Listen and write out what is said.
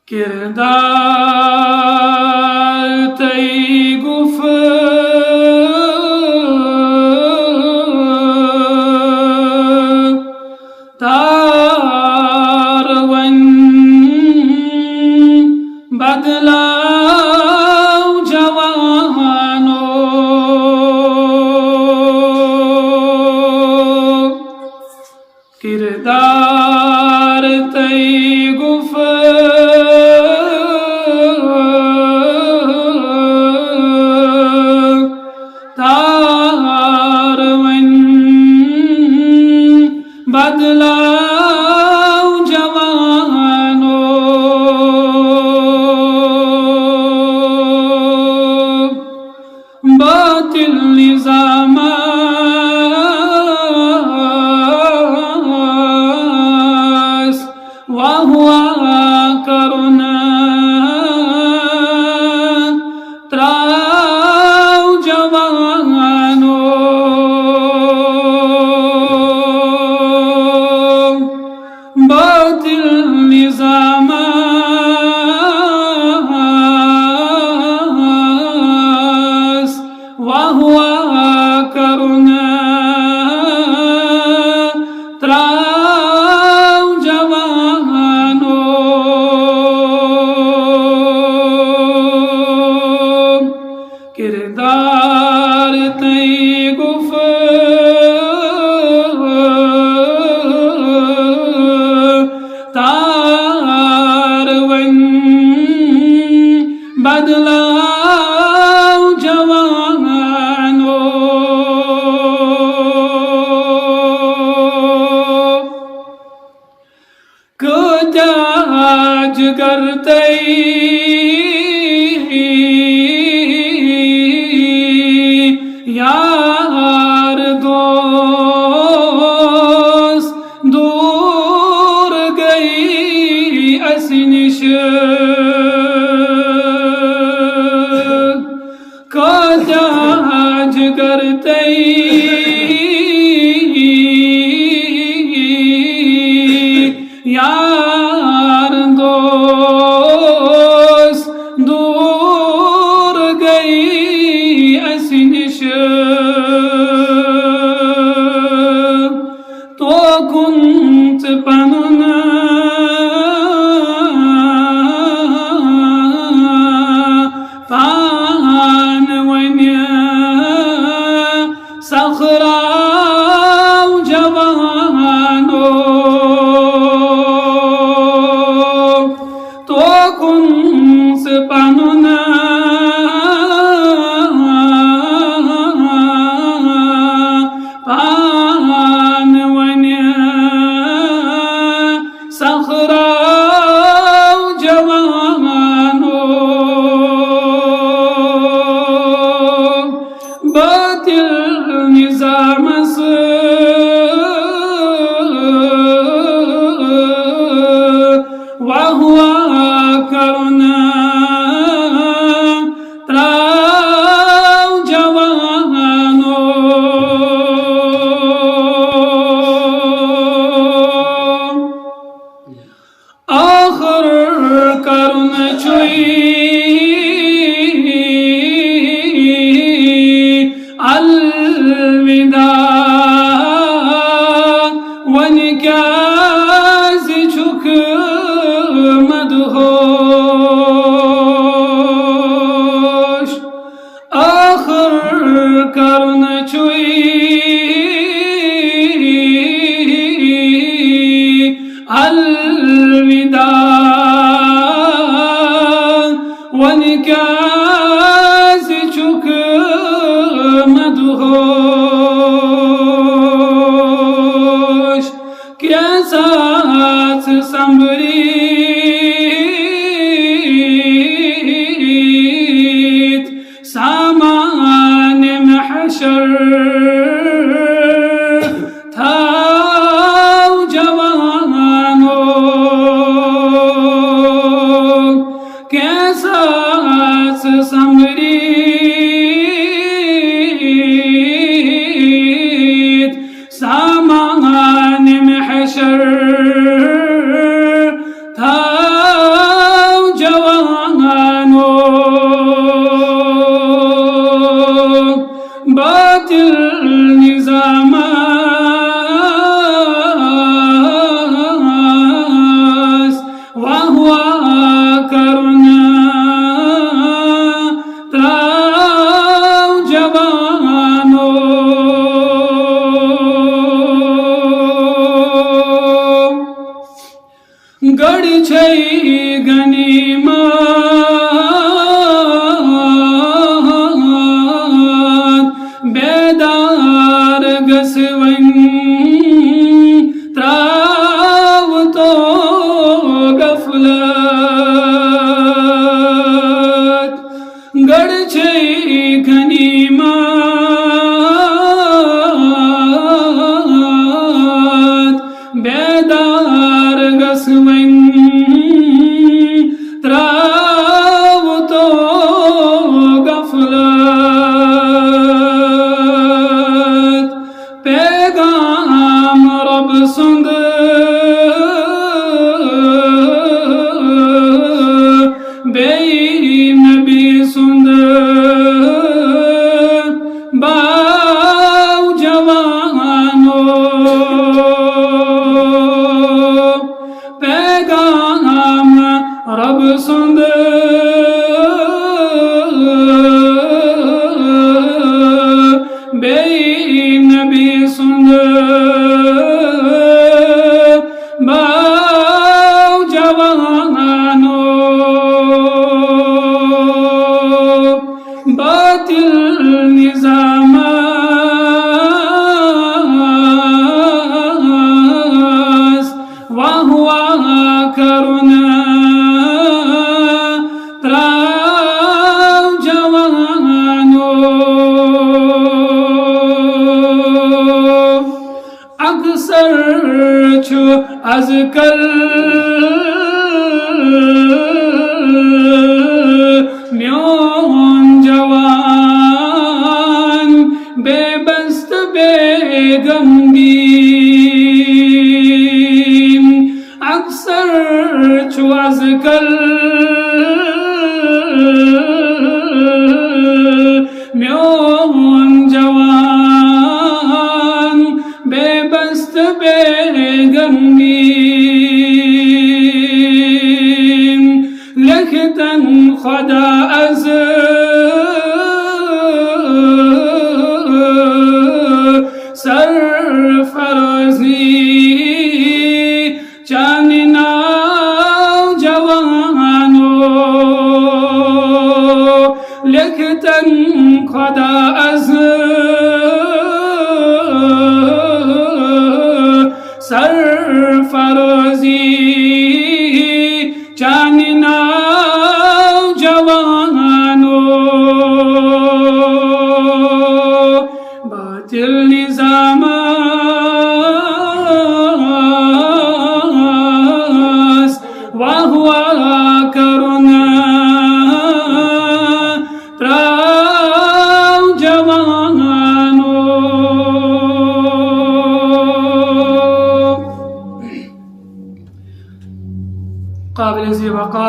किरदार तई गुफ्तार वन बदलाव जवानो किरदार तई गुफ्तार वन बदलाव जवानो बातिल निज़ामा वहुआ करुणा त्राव जवानो बातिल निज़ामा वहुआ करुणा त्राव जवानो किरदार तई गुफ्तार वन बदलाव जवानो कुछ करते यार दोस्त दूर गई असनिश काज करते यार दोस्त दूर गई असनिश तो कुंत पनुना पान वन्या सखराव जवानो तो कुंत पनुना पान वन्या सखराव जवानो बातिल निज़ामस वहुआ करुणा त्राव जवानो आखिर करुणा चुई अलविदा वन क्या झुक मदहोश आखिर करुणा चुई अलविदा वन क्या झुक मदहोश क्या साथ संबरीत सामान महशर था जवानो कैसा संबरीत सामान महशर था गड़ी छै गनीमत बेदार गसवन त्राव तो गफलत गड़ छै गनीमत बेदार गसवन त्राव तो गफलत पैगाम रब सुंद बे नबी सुंद बाव जवानो पैगाम रब सुंद बे नबी सुंद बाव जवानो बातिल निजाम वहुआ करुणा त्राव जवानो अक्सर छु अजकल म्योन जवान बेबस्त बेगमगीन अक्सर छु आजकल म्योन जवान बेबस्त बेगमगीन लिखतन खुदा अज़ सरफराज़ी चांदना जवानो लिखतन खुदा अज़ सरफराज़ी चांदना जवानो बातिल निज़ाम वहुआ करुणा त्राव जवानो काबिल ज़ी वक़ार